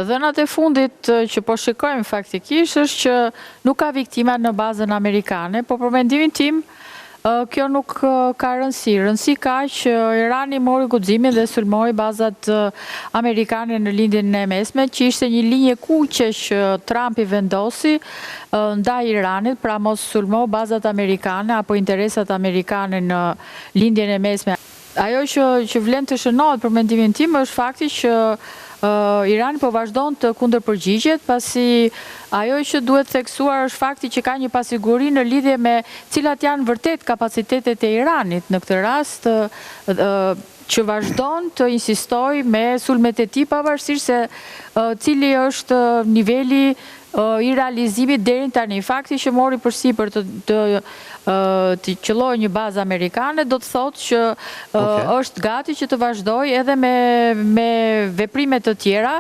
Të dhënat e fundit që po shikojmë faktikisht është që nuk ka viktima në bazën amerikane, po për mendimin tim kjo nuk ka rëndësi. Rëndësi ka që Irani mori guximin dhe sulmoi bazat amerikane në lindjen e mesme, që ishte një linje kuqe që Trump i vendosi ndaj Iranit, pra mos sulmo bazat amerikane apo interesat amerikane në lindjen e mesme. Ajo që vlen të shënohet për mendimin tim është fakti që Irani po vazhdon të kundërpërgjigjet, pasi ajo që duhet theksuar është fakti që ka një pasiguri në lidhje me cilat janë vërtet kapacitetet e Iranit në këtë rast, që vazhdon të insistoj me sulmet e tij pavarësisht se cili është niveli i realizimit deri tani. Fakti që mori përsipër të qellojë një bazë amerikane do të thotë që është gati që të vazhdojë edhe me veprime të tjera